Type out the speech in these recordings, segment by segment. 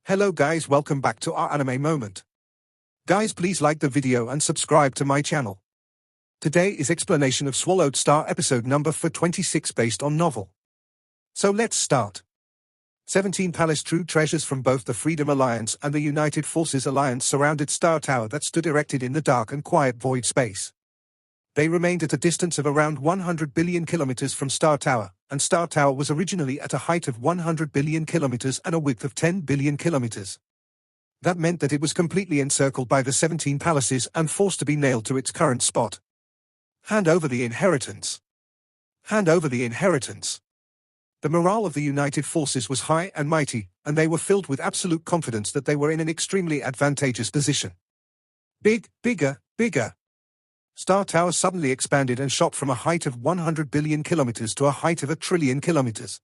Hello guys, welcome back to our anime moment. Guys, please like the video and subscribe to my channel. Today is explanation of Swallowed Star episode number 426 based on novel. So let's start. 17 palace true treasures from both the Freedom Alliance and the United Forces Alliance surrounded Star Tower that stood erected in the dark and quiet void space. They remained at a distance of around 100 billion kilometers from Star Tower, and Star Tower was originally at a height of 100 billion kilometers and a width of 10 billion kilometers. That meant that it was completely encircled by the 17 palaces and forced to be nailed to its current spot. Hand over the inheritance. Hand over the inheritance. The morale of the United Forces was high and mighty, and they were filled with absolute confidence that they were in an extremely advantageous position. Bigger. Star Tower suddenly expanded and shot from a height of 100 billion kilometers to a height of 1 trillion kilometers.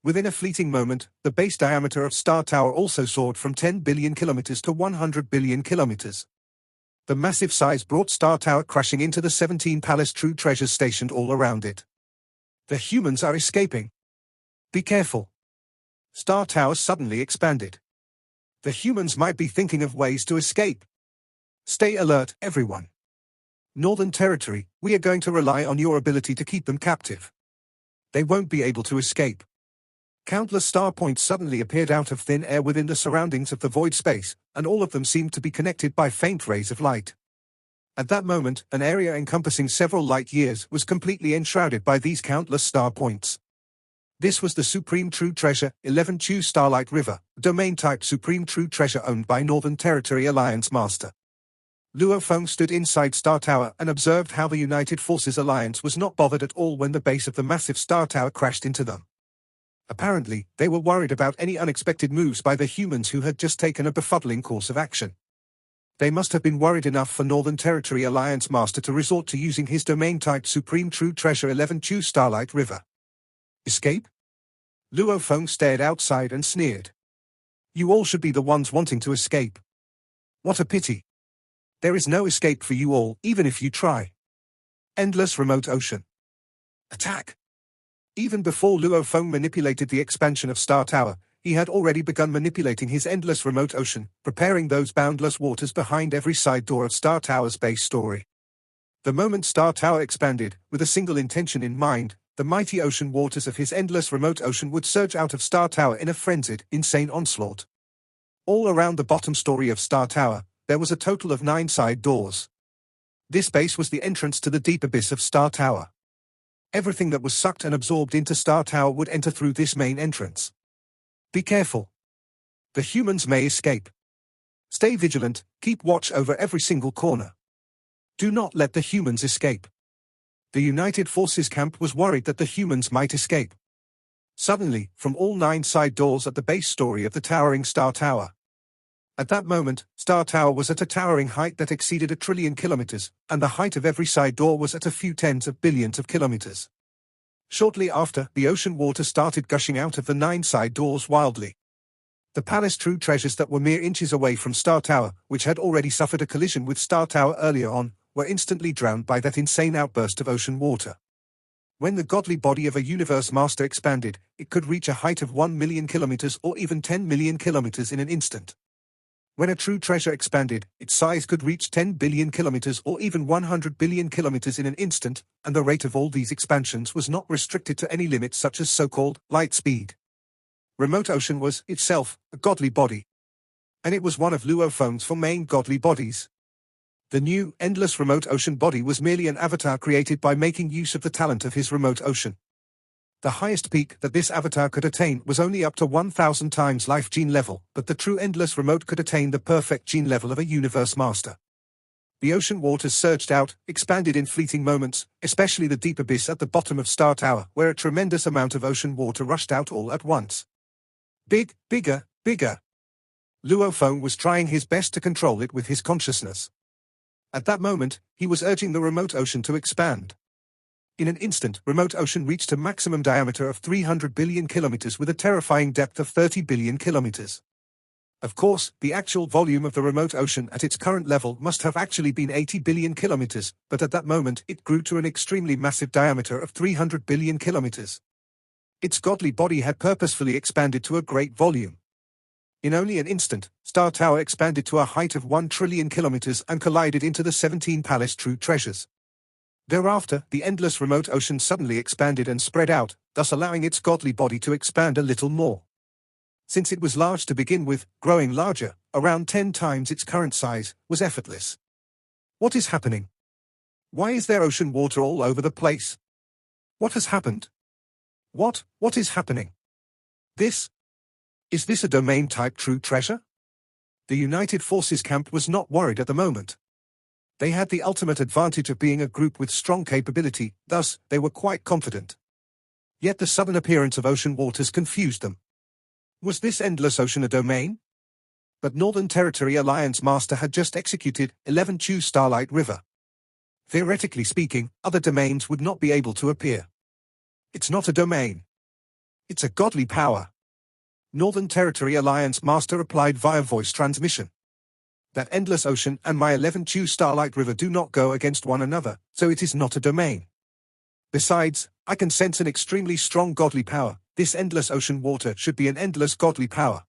Within a fleeting moment, the base diameter of Star Tower also soared from 10 billion kilometers to 100 billion kilometers. The massive size brought Star Tower crashing into the 17 palace true treasures stationed all around it. The humans are escaping. Be careful. Star Tower suddenly expanded. The humans might be thinking of ways to escape. Stay alert, everyone. Northern Territory, we are going to rely on your ability to keep them captive. They won't be able to escape. Countless star points suddenly appeared out of thin air within the surroundings of the void space, and all of them seemed to be connected by faint rays of light. At that moment, an area encompassing several light years was completely enshrouded by these countless star points. This was the Supreme True Treasure, 11 Chu Starlight River, domain-type Supreme True Treasure owned by Northern Territory Alliance Master. Luo Feng stood inside Star Tower and observed how the United Forces Alliance was not bothered at all when the base of the massive Star Tower crashed into them. Apparently, they were worried about any unexpected moves by the humans who had just taken a befuddling course of action. They must have been worried enough for Northern Territory Alliance Master to resort to using his domain-type Supreme True Treasure 11 Chu Starlight River. Escape? Luo Feng stared outside and sneered. You all should be the ones wanting to escape. What a pity. There is no escape for you all, even if you try. Endless remote ocean. Attack! Even before Luo Feng manipulated the expansion of Star Tower, he had already begun manipulating his endless remote ocean, preparing those boundless waters behind every side door of Star Tower's base story. The moment Star Tower expanded, with a single intention in mind, the mighty ocean waters of his endless remote ocean would surge out of Star Tower in a frenzied, insane onslaught. All around the bottom story of Star Tower, there was a total of 9 side doors. This base was the entrance to the deep abyss of Star Tower. Everything that was sucked and absorbed into Star Tower would enter through this main entrance. Be careful. The humans may escape. Stay vigilant, keep watch over every single corner. Do not let the humans escape. The United Forces camp was worried that the humans might escape. Suddenly, from all 9 side doors at the base story of the towering Star Tower. At that moment, Star Tower was at a towering height that exceeded 1 trillion kilometers, and the height of every side door was at a few tens of billions of kilometers. Shortly after, the ocean water started gushing out of the 9 side doors wildly. The palace true treasures that were mere inches away from Star Tower, which had already suffered a collision with Star Tower earlier on, were instantly drowned by that insane outburst of ocean water. When the godly body of a universe master expanded, it could reach a height of 1 million kilometers or even 10 million kilometers in an instant. When a true treasure expanded, its size could reach 10 billion kilometers or even 100 billion kilometers in an instant, and the rate of all these expansions was not restricted to any limit such as so-called light speed. Remote ocean was, itself, a godly body. And it was one of Luo Feng's 4 main godly bodies. The new, endless remote ocean body was merely an avatar created by making use of the talent of his remote ocean. The highest peak that this avatar could attain was only up to 1000 times life gene level, but the true endless remote could attain the perfect gene level of a universe master. The ocean waters surged out, expanded in fleeting moments, especially the deep abyss at the bottom of Star Tower, where a tremendous amount of ocean water rushed out all at once. Bigger. Luo Feng was trying his best to control it with his consciousness. At that moment, he was urging the remote ocean to expand. In an instant, remote ocean reached a maximum diameter of 300 billion kilometers with a terrifying depth of 30 billion kilometers. Of course, the actual volume of the remote ocean at its current level must have actually been 80 billion kilometers, but at that moment it grew to an extremely massive diameter of 300 billion kilometers. Its godly body had purposefully expanded to a great volume. In only an instant, Star Tower expanded to a height of 1 trillion kilometers and collided into the 17 palace true treasures. Thereafter, the endless remote ocean suddenly expanded and spread out, thus allowing its godly body to expand a little more. Since it was large to begin with, growing larger, around 10 times its current size, was effortless. What is happening? Why is there ocean water all over the place? What has happened? What is happening? Is this a domain-type true treasure? The United Forces camp was not worried at the moment. They had the ultimate advantage of being a group with strong capability, thus, they were quite confident. Yet the sudden appearance of ocean waters confused them. Was this endless ocean a domain? But Northern Territory Alliance Master had just executed 11 Chu Starlight River. Theoretically speaking, other domains would not be able to appear. It's not a domain. It's a godly power. Northern Territory Alliance Master replied via voice transmission. That endless ocean and my 11 Chu Starlight River do not go against one another, so it is not a domain. Besides, I can sense an extremely strong godly power. This endless ocean water should be an endless godly power.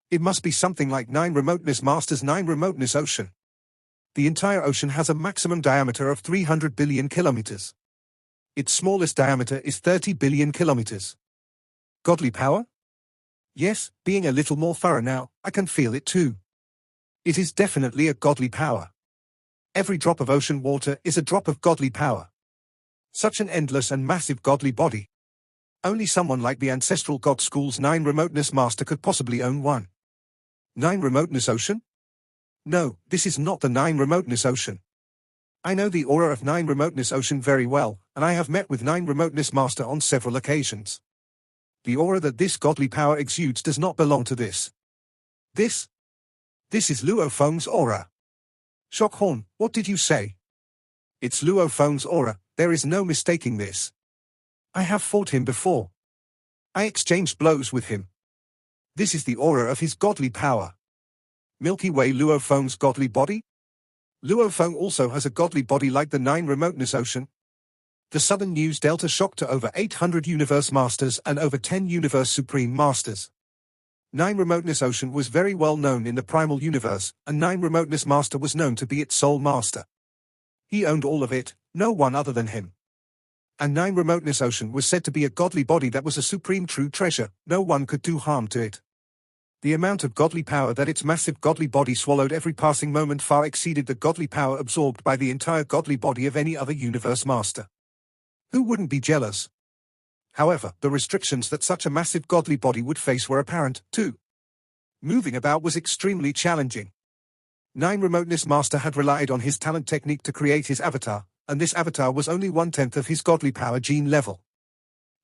It must be something like 9 Remoteness Master's 9 Remoteness Ocean. The entire ocean has a maximum diameter of 300 billion kilometers. Its smallest diameter is 30 billion kilometers. Godly power? Yes, being a little more thorough now, I can feel it too. It is definitely a godly power. Every drop of ocean water is a drop of godly power. Such an endless and massive godly body. Only someone like the ancestral God School's 9 Remoteness Master could possibly own one. 9 Remoteness Ocean? No, this is not the 9 Remoteness Ocean. I know the aura of 9 Remoteness Ocean very well, and I have met with 9 Remoteness Master on several occasions. The aura that this godly power exudes does not belong to this. This is Luo Feng's aura. Shockhorn, what did you say? It's Luo Feng's aura, there is no mistaking this. I have fought him before. I exchanged blows with him. This is the aura of his godly power. Milky Way Luo Feng's godly body? Luo Feng also has a godly body like the 9 Remoteness Ocean. The Southern News Delta shocked to over 800 Universe Masters and over 10 Universe Supreme Masters. 9 Remoteness Ocean was very well known in the Primal Universe, and 9 Remoteness Master was known to be its sole master. He owned all of it, no one other than him. And 9 Remoteness Ocean was said to be a godly body that was a supreme true treasure, no one could do harm to it. The amount of godly power that its massive godly body swallowed every passing moment far exceeded the godly power absorbed by the entire godly body of any other Universe Master. Who wouldn't be jealous? However, the restrictions that such a massive godly body would face were apparent, too. Moving about was extremely challenging. 9 Remoteness Master had relied on his talent technique to create his avatar, and this avatar was only 1/10 of his godly power gene level.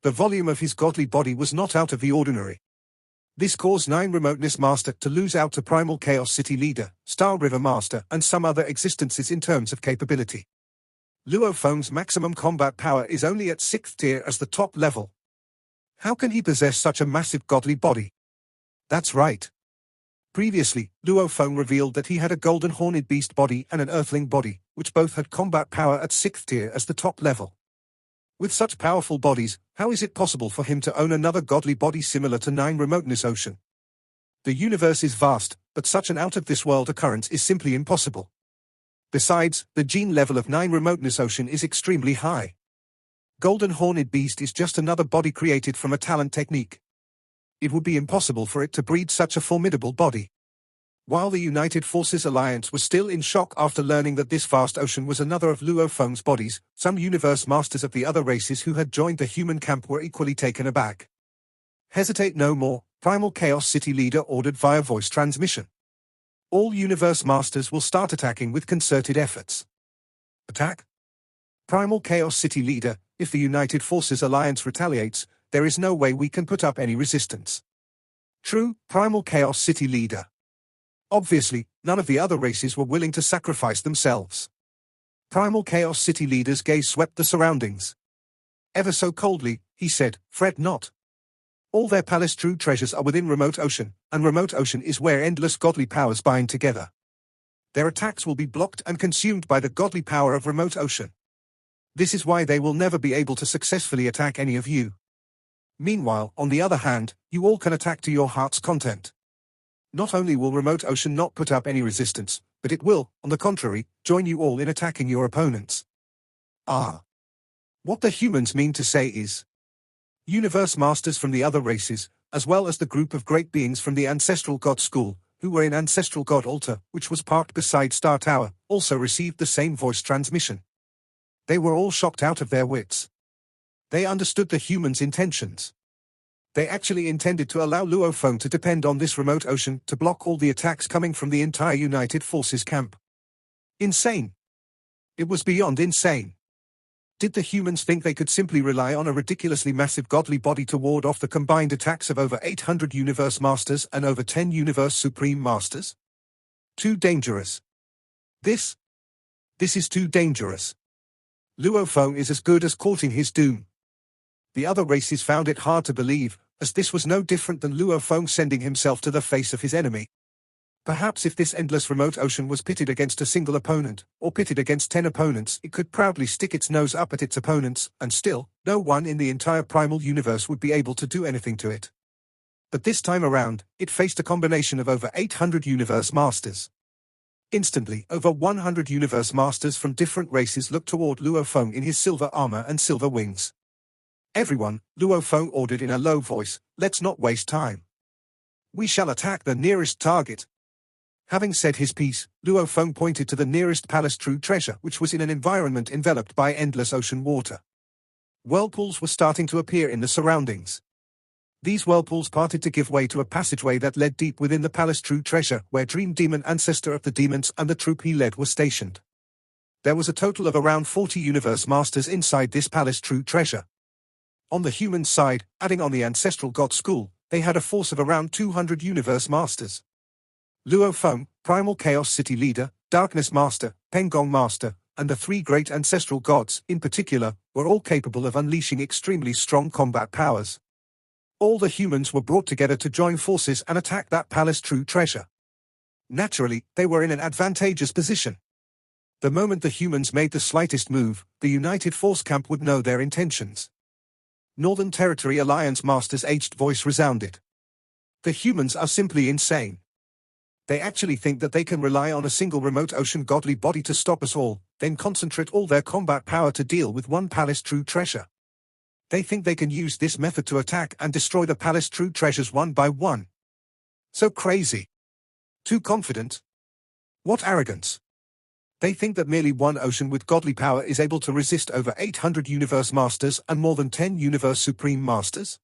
The volume of his godly body was not out of the ordinary. This caused 9 Remoteness Master to lose out to Primal Chaos City Leader, Star River Master, and some other existences in terms of capability. Luo Feng's maximum combat power is only at 6th tier as the top level. How can he possess such a massive godly body? That's right. Previously, Luo Feng revealed that he had a golden horned beast body and an earthling body, which both had combat power at 6th tier as the top level. With such powerful bodies, how is it possible for him to own another godly body similar to 9 Remoteness Ocean? The universe is vast, but such an out-of-this-world occurrence is simply impossible. Besides, the gene level of 9 Remoteness Ocean is extremely high. Golden Horned Beast is just another body created from a talent technique. It would be impossible for it to breed such a formidable body. While the United Forces Alliance was still in shock after learning that this vast ocean was another of Luo Feng's bodies, some Universe Masters of the other races who had joined the human camp were equally taken aback. Hesitate no more, Primal Chaos City Leader ordered via voice transmission. All Universe Masters will start attacking with concerted efforts. Attack? Primal Chaos City Leader, if the United Forces Alliance retaliates, there is no way we can put up any resistance. True, Primal Chaos City Leader. Obviously, none of the other races were willing to sacrifice themselves. Primal Chaos City Leader's gaze swept the surroundings. Ever so coldly, he said, "Fret not. All their palace true treasures are within Remote Ocean, and Remote Ocean is where endless godly powers bind together. Their attacks will be blocked and consumed by the godly power of Remote Ocean. This is why they will never be able to successfully attack any of you. Meanwhile, on the other hand, you all can attack to your heart's content. Not only will remote ocean not put up any resistance, but it will, on the contrary, join you all in attacking your opponents. What the humans mean to say is, universe masters from the other races, as well as the group of great beings from the ancestral god school, who were in ancestral god altar, which was parked beside Star Tower, also received the same voice transmission. They were all shocked out of their wits. They understood the humans' intentions. They actually intended to allow Luo Feng to depend on this remote ocean to block all the attacks coming from the entire United Forces camp. Insane. It was beyond insane. Did the humans think they could simply rely on a ridiculously massive godly body to ward off the combined attacks of over 800 Universe Masters and over 10 Universe Supreme Masters? Too dangerous. This is too dangerous. Luo Feng is as good as courting his doom. The other races found it hard to believe, as this was no different than Luo Feng sending himself to the face of his enemy. Perhaps if this endless remote ocean was pitted against a single opponent, or pitted against 10 opponents, it could proudly stick its nose up at its opponents, and still, no one in the entire primal universe would be able to do anything to it. But this time around, it faced a combination of over 800 Universe Masters. Instantly, over 100 Universe Masters from different races looked toward Luo Feng in his silver armor and silver wings. Everyone, Luo Feng ordered in a low voice, let's not waste time. We shall attack the nearest target. Having said his piece, Luo Feng pointed to the nearest palace true treasure, which was in an environment enveloped by endless ocean water. Whirlpools were starting to appear in the surroundings. These whirlpools parted to give way to a passageway that led deep within the palace true treasure, where Dream Demon, ancestor of the demons, and the troop he led were stationed. There was a total of around 40 Universe Masters inside this palace true treasure. On the human side, adding on the ancestral god school, they had a force of around 200 Universe Masters. Luo Feng, Primal Chaos City Leader, Darkness Master, Pengong Master, and the three great ancestral gods, in particular, were all capable of unleashing extremely strong combat powers. All the humans were brought together to join forces and attack that palace true treasure. Naturally, they were in an advantageous position. The moment the humans made the slightest move, the United Force camp would know their intentions. Northern Territory Alliance Master's aged voice resounded. The humans are simply insane. They actually think that they can rely on a single remote ocean godly body to stop us all, then concentrate all their combat power to deal with one palace true treasure. They think they can use this method to attack and destroy the palace true treasures one by one. So crazy. Too confident. What arrogance. They think that merely one ocean with godly power is able to resist over 800 Universe Masters and more than 10 Universe Supreme Masters?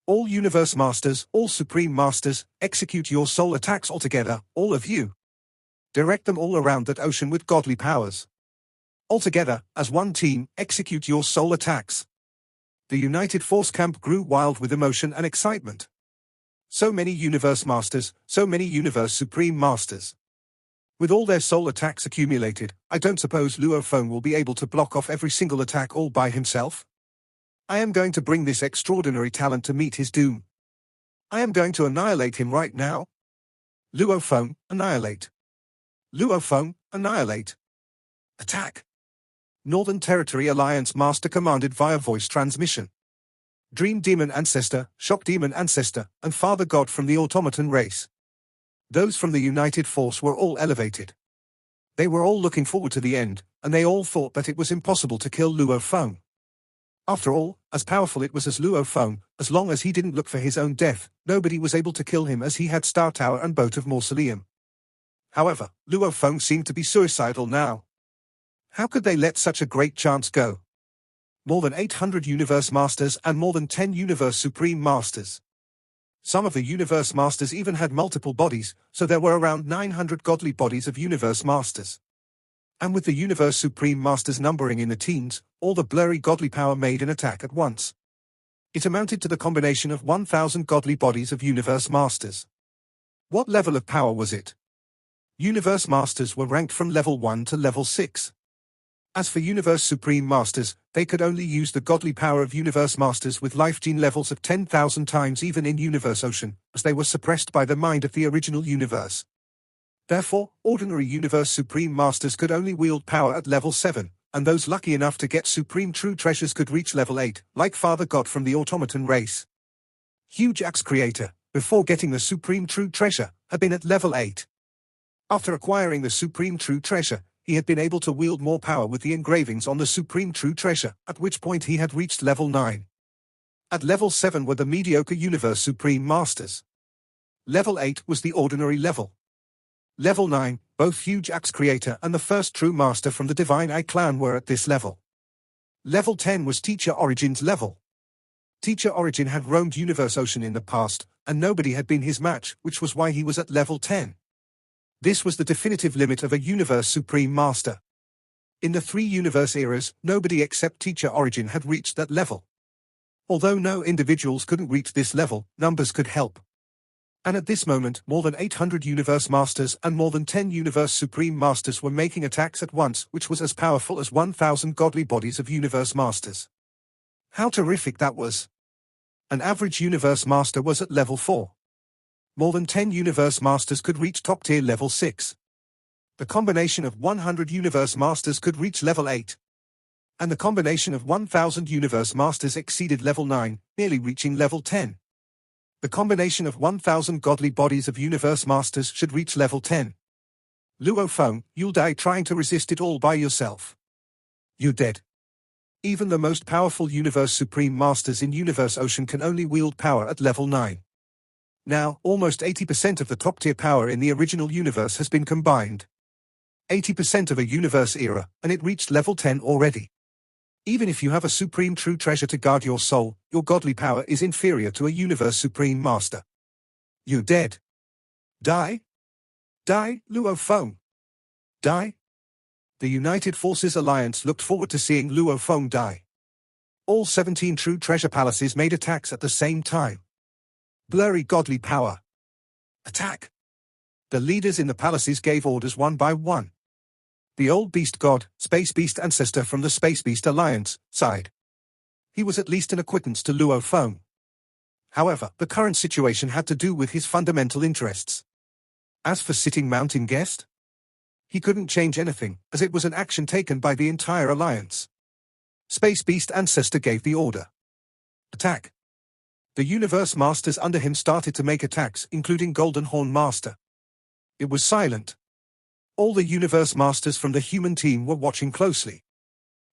All Universe Masters, all Supreme Masters, execute your soul attacks altogether, all of you. Direct them all around that ocean with godly powers. Altogether, as one team, execute your soul attacks. The United Force camp grew wild with emotion and excitement. So many Universe Masters, so many Universe Supreme Masters. With all their soul attacks accumulated, I don't suppose Luo Feng will be able to block off every single attack all by himself. I am going to bring this extraordinary talent to meet his doom. I am going to annihilate him right now. Luo Feng, annihilate. Luo Feng, annihilate. Attack. Northern Territory Alliance Master commanded via voice transmission. Dream Demon Ancestor, Shock Demon Ancestor, and Father God from the Automaton race. Those from the United Force were all elevated. They were all looking forward to the end, and they all thought that it was impossible to kill Luo Feng. After all, as powerful it was as Luo Feng, as long as he didn't look for his own death, nobody was able to kill him as he had Star Tower and Boat of Mausoleum. However, Luo Feng seemed to be suicidal now. How could they let such a great chance go? More than 800 Universe Masters and more than 10 Universe Supreme Masters. Some of the Universe Masters even had multiple bodies, so there were around 900 godly bodies of Universe Masters. And with the Universe Supreme Masters numbering in the teens, all the blurry godly power made an attack at once. It amounted to the combination of 1,000 godly bodies of Universe Masters. What level of power was it? Universe Masters were ranked from level 1 to level 6. As for Universe Supreme Masters, they could only use the godly power of Universe Masters with life gene levels of 10,000 times even in Universe Ocean, as they were suppressed by the mind of the original universe. Therefore, ordinary Universe Supreme Masters could only wield power at level 7, and those lucky enough to get Supreme True Treasures could reach level 8, like Father God from the Automaton race. Huge axe creator, before getting the Supreme True Treasure, had been at level 8. After acquiring the Supreme True Treasure, he had been able to wield more power with the engravings on the Supreme True Treasure, at which point he had reached level 9. At level 7 were the mediocre Universe Supreme Masters. Level 8 was the ordinary level. Level 9, both Huge Axe Creator and the first true master from the Divine Eye clan were at this level. Level 10 was Teacher Origin's level. Teacher Origin had roamed Universe Ocean in the past, and nobody had been his match, which was why he was at level 10. This was the definitive limit of a Universe Supreme Master. In the 3 universe eras, nobody except Teacher Origin had reached that level. Although no individuals couldn't reach this level, numbers could help. And at this moment, more than 800 Universe Masters and more than 10 Universe Supreme Masters were making attacks at once, which was as powerful as 1,000 godly bodies of Universe Masters. How terrific that was! An average Universe Master was at level 4. More than 10 Universe Masters could reach top-tier level 6. The combination of 100 Universe Masters could reach level 8. And the combination of 1,000 Universe Masters exceeded level 9, nearly reaching level 10. The combination of 1,000 godly bodies of Universe Masters should reach level 10. Luo Feng, you'll die trying to resist it all by yourself. You're dead. Even the most powerful Universe Supreme Masters in Universe Ocean can only wield power at level 9. Now, almost 80% of the top-tier power in the original universe has been combined. 80% of a universe era, and it reached level 10 already. Even if you have a Supreme True Treasure to guard your soul, your godly power is inferior to a Universe Supreme Master. You're dead. Die? Die, Luo Feng. Die? The United Forces Alliance looked forward to seeing Luo Feng die. All 17 True Treasure Palaces made attacks at the same time. Blurry godly power. Attack! The leaders in the palaces gave orders one by one. The old beast god, Space Beast ancestor from the Space Beast Alliance, sighed. He was at least an acquaintance to Luo Feng. However, the current situation had to do with his fundamental interests. As for sitting mountain guest, he couldn't change anything, as it was an action taken by the entire alliance. Space Beast ancestor gave the order. Attack! The Universe Masters under him started to make attacks, including Golden Horn Master. It was silent. All the Universe Masters from the human team were watching closely.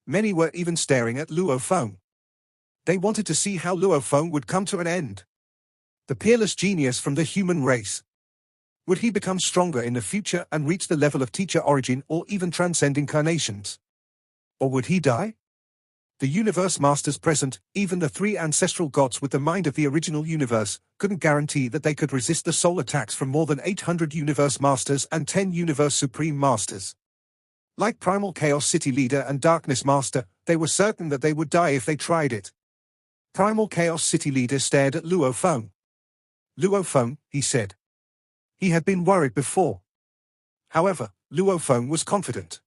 Many were even staring at Luo Feng. They wanted to see how Luo Feng would come to an end. The peerless genius from the human race. Would he become stronger in the future and reach the level of Teacher Origin or even transcend incarnations? Or would he die? The Universe Masters present, even the 3 ancestral gods with the mind of the original universe, couldn't guarantee that they could resist the soul attacks from more than 800 Universe Masters and 10 Universe Supreme Masters. Like Primal Chaos City Leader and Darkness Master, they were certain that they would die if they tried it. Primal Chaos City Leader stared at Luo Feng. Luo Feng, he said. He had been worried before. However, Luo Feng was confident.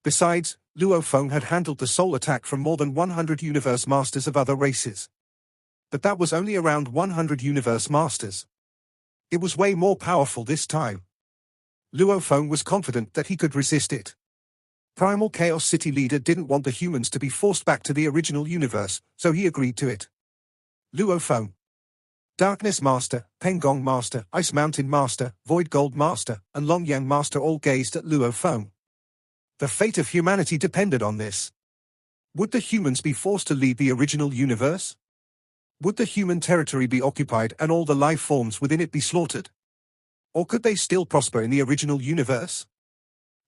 Besides, Luo Feng had handled the soul attack from more than 100 Universe Masters of other races. But that was only around 100 Universe Masters. It was way more powerful this time. Luo Feng was confident that he could resist it. Primal Chaos City Leader didn't want the humans to be forced back to the original universe, so he agreed to it. Luo Feng. Darkness Master, Pengong Master, Ice Mountain Master, Void Gold Master, and Long Yang Master all gazed at Luo Feng. The fate of humanity depended on this. Would the humans be forced to leave the original universe? Would the human territory be occupied and all the life forms within it be slaughtered? Or could they still prosper in the original universe?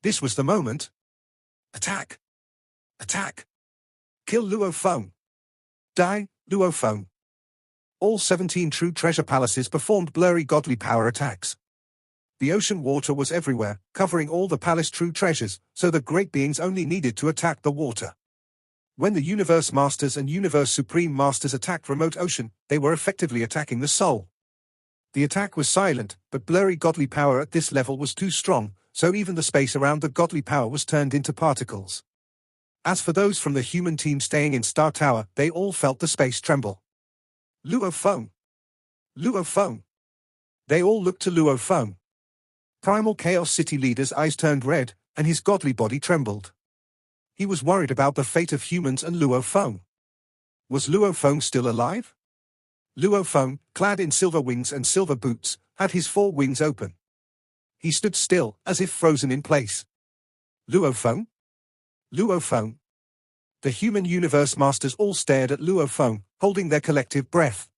This was the moment. Attack! Attack! Kill Luo Feng! Die, Luo Feng! All 17 True Treasure Palaces performed blurry godly power attacks. The ocean water was everywhere, covering all the palace true treasures, so the great beings only needed to attack the water. When the Universe Masters and Universe Supreme Masters attacked remote ocean, they were effectively attacking the soul. The attack was silent, but blurry godly power at this level was too strong, so even the space around the godly power was turned into particles. As for those from the human team staying in Star Tower, they all felt the space tremble. Luo Feng! Luo Feng! They all looked to Luo Feng. Primal Chaos City Leader's eyes turned red, and his godly body trembled. He was worried about the fate of humans and Luo Feng. Was Luo Feng still alive? Luo Feng, clad in silver wings and silver boots, had his four wings open. He stood still, as if frozen in place. Luo Feng? Luo Feng? The human universe masters all stared at Luo Feng, holding their collective breath.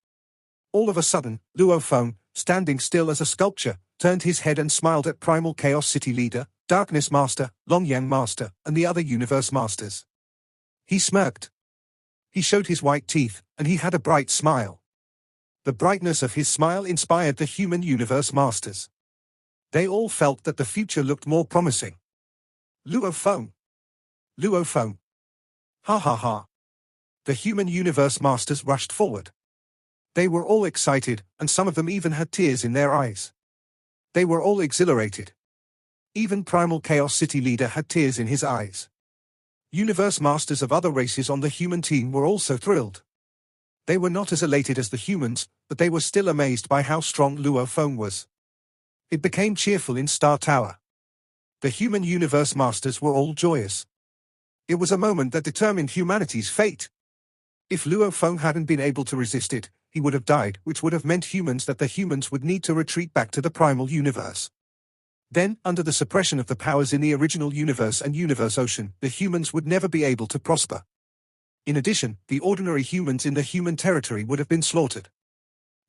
All of a sudden, Luo Feng, standing still as a sculpture, turned his head and smiled at Primal Chaos City Leader, Darkness Master, Longyang Master, and the other universe masters. He smirked. He showed his white teeth, and he had a bright smile. The brightness of his smile inspired the human universe masters. They all felt that the future looked more promising. Luo Feng. Luo Feng. Ha ha ha. The human universe masters rushed forward. They were all excited, and some of them even had tears in their eyes. They were all exhilarated. Even Primal Chaos City Leader had tears in his eyes. Universe masters of other races on the human team were also thrilled. They were not as elated as the humans, but they were still amazed by how strong Luo Feng was. It became cheerful in Star Tower. The human universe masters were all joyous. It was a moment that determined humanity's fate. If Luo Feng hadn't been able to resist it, he would have died, which would have meant that the humans would need to retreat back to the primal universe. Then, under the suppression of the powers in the original universe and universe ocean, the humans would never be able to prosper. In addition, the ordinary humans in the human territory would have been slaughtered.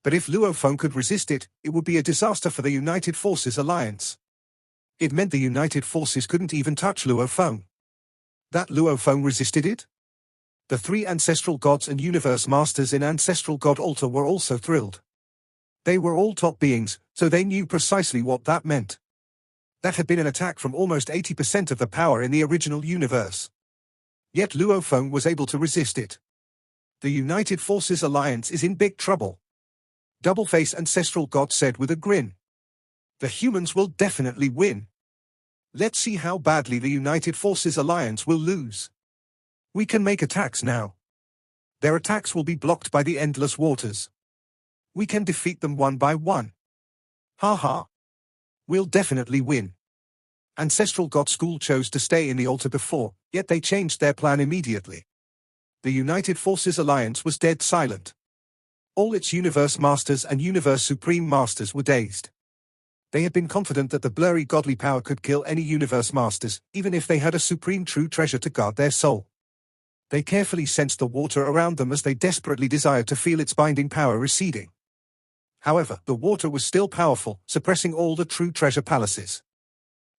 But if Luo Feng could resist it, it would be a disaster for the United Forces Alliance. It meant the United Forces couldn't even touch Luo Feng. That Luo Feng resisted it? The three ancestral gods and universe masters in Ancestral God Altar were also thrilled. They were all top beings, so they knew precisely what that meant. That had been an attack from almost 80% of the power in the original universe. Yet Luo Feng was able to resist it. The United Forces Alliance is in big trouble. Doubleface Ancestral God said with a grin. The humans will definitely win. Let's see how badly the United Forces Alliance will lose. We can make attacks now. Their attacks will be blocked by the endless waters. We can defeat them one by one. Ha ha. We'll definitely win. Ancestral God School chose to stay in the altar before, yet they changed their plan immediately. The United Forces Alliance was dead silent. All its universe masters and universe supreme masters were dazed. They had been confident that the blurry godly power could kill any universe masters, even if they had a supreme true treasure to guard their soul. They carefully sensed the water around them as they desperately desired to feel its binding power receding. However, the water was still powerful, suppressing all the true treasure palaces.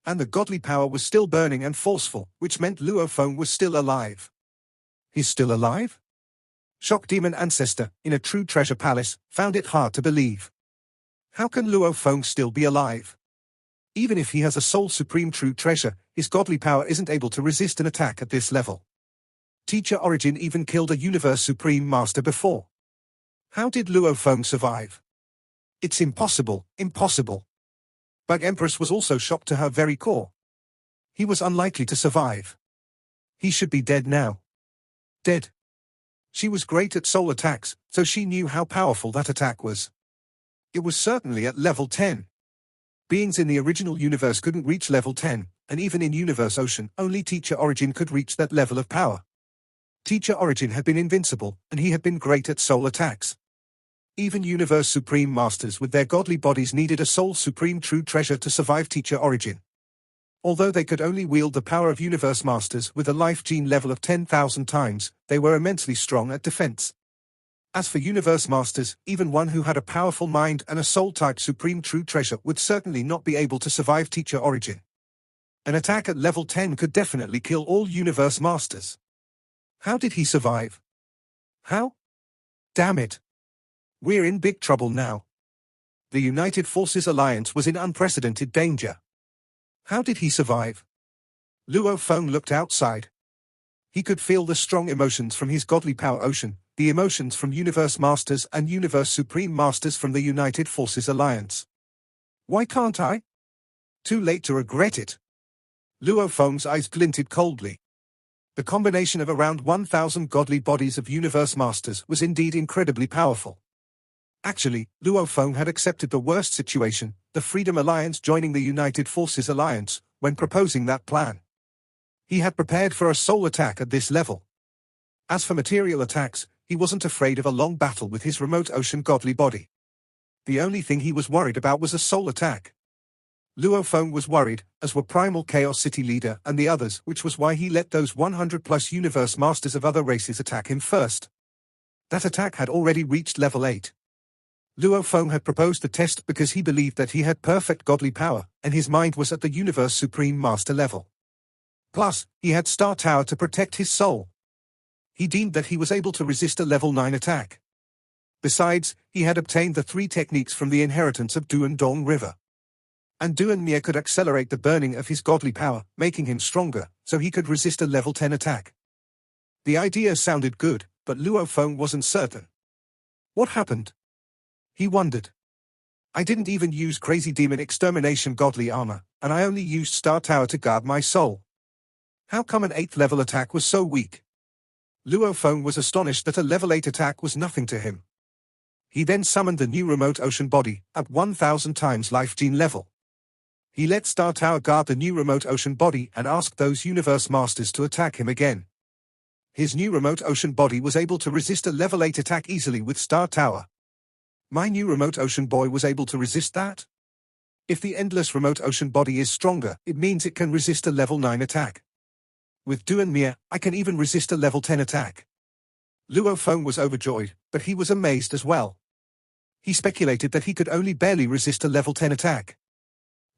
And the godly power was still burning and forceful, which meant Luo Feng was still alive. He's still alive? Shock Demon Ancestor, in a true treasure palace, found it hard to believe. How can Luo Feng still be alive? Even if he has a soul supreme true treasure, his godly power isn't able to resist an attack at this level. Teacher Origin even killed a universe supreme master before. How did Luo Feng survive? It's impossible, impossible. Bug Empress was also shocked to her very core. He was unlikely to survive. He should be dead now. Dead. She was great at soul attacks, so she knew how powerful that attack was. It was certainly at level 10. Beings in the original universe couldn't reach level 10, and even in Universe Ocean, only Teacher Origin could reach that level of power. Teacher Origin had been invincible, and he had been great at soul attacks. Even Universe Supreme Masters with their godly bodies needed a Soul Supreme True Treasure to survive Teacher Origin. Although they could only wield the power of Universe Masters with a life gene level of 10,000 times, they were immensely strong at defense. As for Universe Masters, even one who had a powerful mind and a Soul-type Supreme True Treasure would certainly not be able to survive Teacher Origin. An attack at level 10 could definitely kill all Universe Masters. How did he survive? How? Damn it. We're in big trouble now. The United Forces Alliance was in unprecedented danger. How did he survive? Luo Feng looked outside. He could feel the strong emotions from his godly power ocean, the emotions from Universe Masters and Universe Supreme Masters from the United Forces Alliance. Why can't I? Too late to regret it. Luo Feng's eyes glinted coldly. The combination of around 1,000 godly bodies of Universe Masters was indeed incredibly powerful. Actually, Luo Feng had accepted the worst situation, the Freedom Alliance joining the United Forces Alliance, when proposing that plan. He had prepared for a soul attack at this level. As for material attacks, he wasn't afraid of a long battle with his remote ocean godly body. The only thing he was worried about was a soul attack. Luo Feng was worried, as were Primal Chaos City Leader and the others, which was why he let those 100+ universe masters of other races attack him first. That attack had already reached level 8. Luo Feng had proposed the test because he believed that he had perfect godly power, and his mind was at the Universe Supreme Master level. Plus, he had Star Tower to protect his soul. He deemed that he was able to resist a level 9 attack. Besides, he had obtained the 3 techniques from the inheritance of Duan Dong River. And Duan Mia could accelerate the burning of his godly power, making him stronger, so he could resist a level 10 attack. The idea sounded good, but Luo Feng wasn't certain. What happened? He wondered. I didn't even use Crazy Demon Extermination godly armor, and I only used Star Tower to guard my soul. How come an 8th level attack was so weak? Luo Feng was astonished that a level 8 attack was nothing to him. He then summoned the new remote ocean body, at 1000 times life gene level. He let Star Tower guard the new remote ocean body and asked those universe masters to attack him again. His new remote ocean body was able to resist a level 8 attack easily with Star Tower. My new remote ocean boy was able to resist that? If the endless remote ocean body is stronger, it means it can resist a level 9 attack. With Duan Mia, I can even resist a level 10 attack. Luo Feng was overjoyed, but he was amazed as well. He speculated that he could only barely resist a level 10 attack.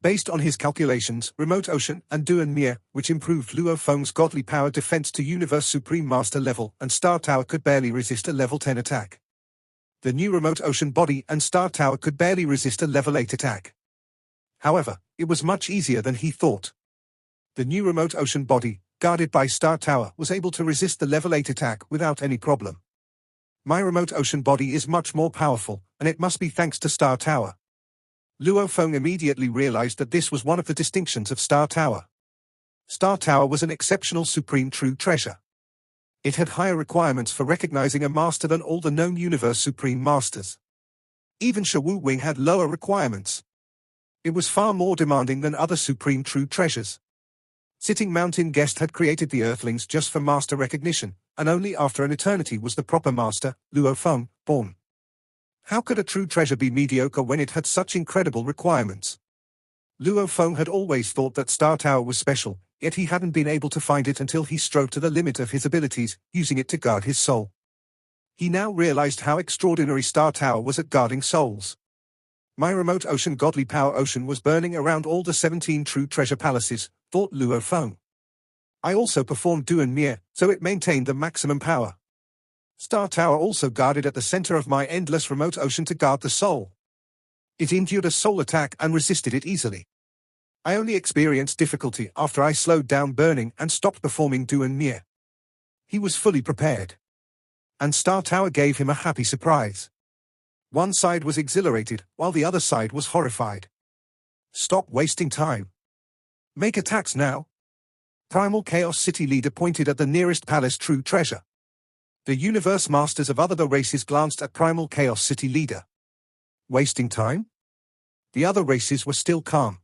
Based on his calculations, Remote Ocean and Duan Mia, which improved Luo Feng's godly power defense to Universe Supreme Master level, and Star Tower could barely resist a level 10 attack. The new Remote Ocean body and Star Tower could barely resist a level 8 attack. However, it was much easier than he thought. The new Remote Ocean body, guarded by Star Tower, was able to resist the level 8 attack without any problem. My Remote Ocean body is much more powerful, and it must be thanks to Star Tower. Luo Feng immediately realized that this was one of the distinctions of Star Tower. Star Tower was an exceptional supreme true treasure. It had higher requirements for recognizing a master than all the known Universe Supreme Masters. Even Shawu Wing had lower requirements. It was far more demanding than other supreme true treasures. Sitting Mountain Guest had created the Earthlings just for master recognition, and only after an eternity was the proper master, Luo Feng, born. How could a true treasure be mediocre when it had such incredible requirements? Luo Feng had always thought that Star Tower was special, yet he hadn't been able to find it until he strove to the limit of his abilities, using it to guard his soul. He now realized how extraordinary Star Tower was at guarding souls. My remote ocean godly power ocean was burning around all the 17 true treasure palaces, thought Luo Feng. I also performed Duan Mia, so it maintained the maximum power. Star Tower also guarded at the center of my endless remote ocean to guard the soul. It endured a soul attack and resisted it easily. I only experienced difficulty after I slowed down burning and stopped performing Duan Mia. He was fully prepared. And Star Tower gave him a happy surprise. One side was exhilarated, while the other side was horrified. Stop wasting time. Make attacks now. Primal Chaos City Leader pointed at the nearest palace true treasure. The universe masters of other races glanced at Primal Chaos City Leader. Wasting time? The other races were still calm.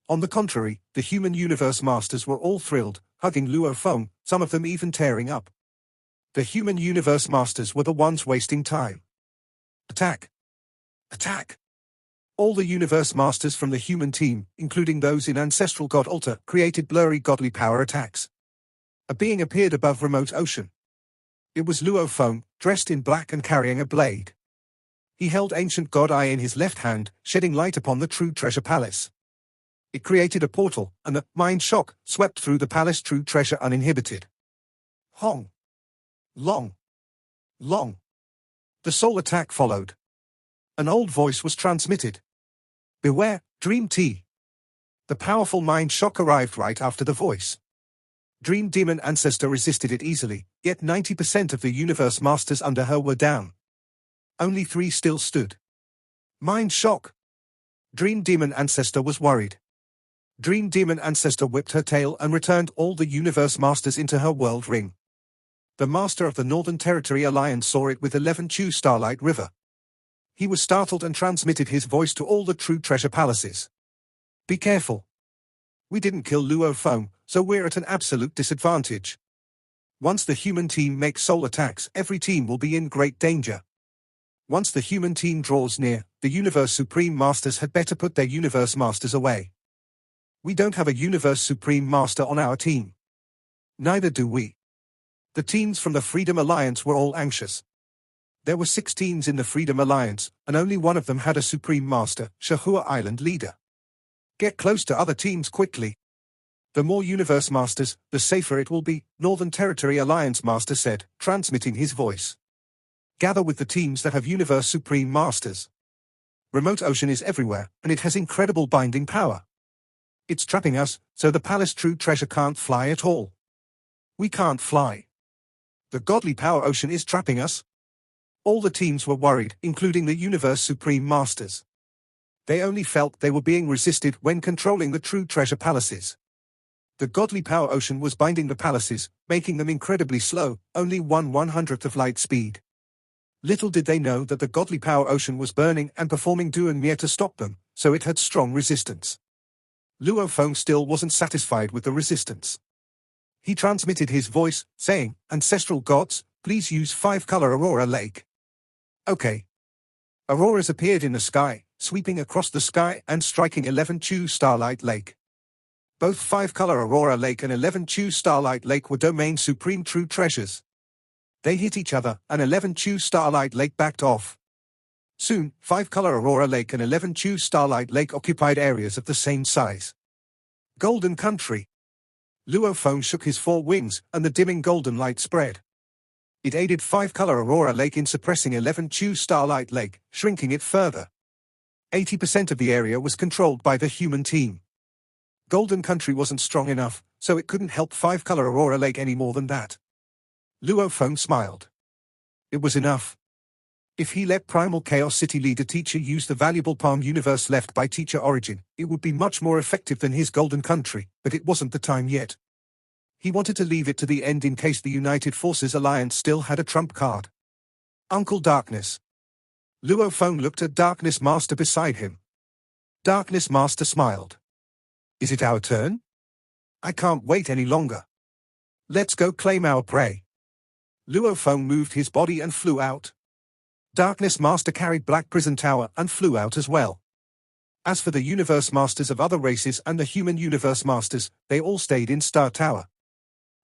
On the contrary, the human universe masters were all thrilled, hugging Luo Feng, some of them even tearing up. The human universe masters were the ones wasting time. Attack! Attack! All the universe masters from the human team, including those in Ancestral God Altar, created blurry godly power attacks. A being appeared above Remote Ocean. It was Luo Feng, dressed in black and carrying a blade. He held Ancient God Eye in his left hand, shedding light upon the true treasure palace. It created a portal, and the mind shock swept through the palace true treasure uninhibited. Hong. Long. Long. The soul attack followed. An old voice was transmitted. Beware, Dream T. The powerful mind shock arrived right after the voice. Dream Demon Ancestor resisted it easily, yet 90% of the universe masters under her were down. Only 3 still stood. Mind shock. Dream Demon Ancestor was worried. Dream Demon Ancestor whipped her tail and returned all the universe masters into her world ring. The master of the Northern Territory Alliance saw it with 11 Chu Starlight River. He was startled and transmitted his voice to all the true treasure palaces. Be careful. We didn't kill Luo Feng, so we're at an absolute disadvantage. Once the human team makes soul attacks, every team will be in great danger. Once the human team draws near, the Universe Supreme Masters had better put their Universe Masters away. We don't have a Universe Supreme Master on our team. Neither do we. The teams from the Freedom Alliance were all anxious. There were 6 teams in the Freedom Alliance, and only one of them had a Supreme Master, Shahua Island leader. Get close to other teams quickly. The more Universe Masters, the safer it will be, Northern Territory Alliance Master said, transmitting his voice. Gather with the teams that have Universe Supreme Masters. Remote Ocean is everywhere, and it has incredible binding power. It's trapping us, so the Palace True Treasure can't fly at all. We can't fly. The Godly Power Ocean is trapping us. All the teams were worried, including the Universe Supreme Masters. They only felt they were being resisted when controlling the True Treasure Palaces. The Godly Power Ocean was binding the palaces, making them incredibly slow, only 1/100th of light speed. Little did they know that the Godly Power Ocean was burning and performing Du and Mia to stop them, so it had strong resistance. Luo Feng still wasn't satisfied with the resistance. He transmitted his voice, saying, "Ancestral gods, please use 5-color Aurora Lake." Okay. Auroras appeared in the sky, sweeping across the sky and striking 11-Chu Starlight Lake. Both 5-color Aurora Lake and 11-Chu Starlight Lake were Domain Supreme True Treasures. They hit each other, and 11-Chu Starlight Lake backed off. Soon, 5-color Aurora Lake and 11-Chu Starlight Lake occupied areas of the same size. Golden Country. Luo Feng shook his 4 wings, and the dimming golden light spread. It aided 5-color Aurora Lake in suppressing 11-Chu Starlight Lake, shrinking it further. 80% of the area was controlled by the human team. Golden Country wasn't strong enough, so it couldn't help 5-color Aurora Lake any more than that. Luo Feng smiled. It was enough. If he let Primal Chaos City leader Teacher use the valuable Palm Universe left by Teacher Origin, it would be much more effective than his Golden Country, but it wasn't the time yet. He wanted to leave it to the end in case the United Forces Alliance still had a trump card. Uncle Darkness. Luo Feng looked at Darkness Master beside him. Darkness Master smiled. Is it our turn? I can't wait any longer. Let's go claim our prey. Luo Feng moved his body and flew out. Darkness Master carried Black Prison Tower and flew out as well. As for the Universe Masters of other races and the Human Universe Masters, they all stayed in Star Tower.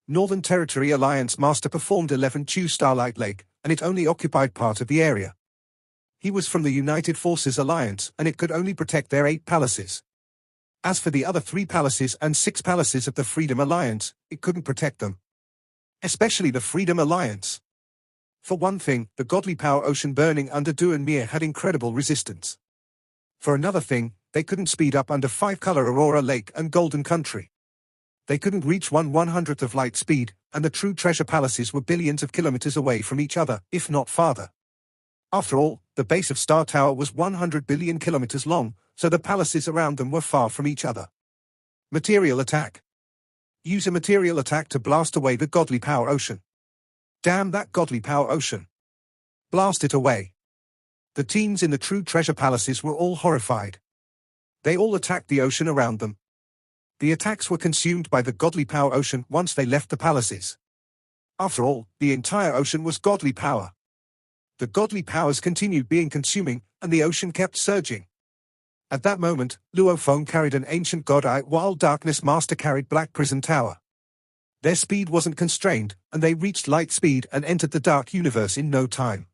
Northern Territory Alliance Master performed 11-Chu Starlight Lake, and it only occupied part of the area. He was from the United Forces Alliance, and it could only protect their 8 palaces. As for the other 3 palaces and 6 palaces of the Freedom Alliance, it couldn't protect them. Especially the Freedom Alliance. For one thing, the Godly Power Ocean burning under Du and Mia had incredible resistance. For another thing, they couldn't speed up under 5-color Aurora Lake and Golden Country. They couldn't reach 1/100th of light speed, and the True Treasure Palaces were billions of kilometers away from each other, if not farther. After all, the base of Star Tower was 100 billion kilometers long, so the palaces around them were far from each other. Material attack. Use a material attack to blast away the Godly Power Ocean. Damn that Godly Power Ocean. Blast it away. The teams in the True Treasure Palaces were all horrified. They all attacked the ocean around them. The attacks were consumed by the Godly Power Ocean once they left the palaces. After all, the entire ocean was godly power. The godly powers continued being consuming, and the ocean kept surging. At that moment, Luo Feng carried an ancient god eye while Darkness Master carried Black Prison Tower. Their speed wasn't constrained, and they reached light speed and entered the Dark Universe in no time.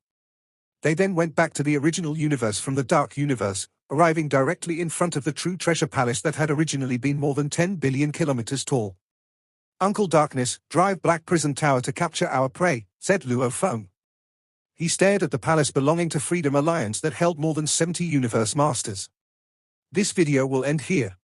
They then went back to the original universe from the Dark Universe, arriving directly in front of the True Treasure Palace that had originally been more than 10 billion kilometers tall. Uncle Darkness, drive Black Prison Tower to capture our prey, said Luo Feng. He stared at the palace belonging to Freedom Alliance that held more than 70 Universe Masters. This video will end here.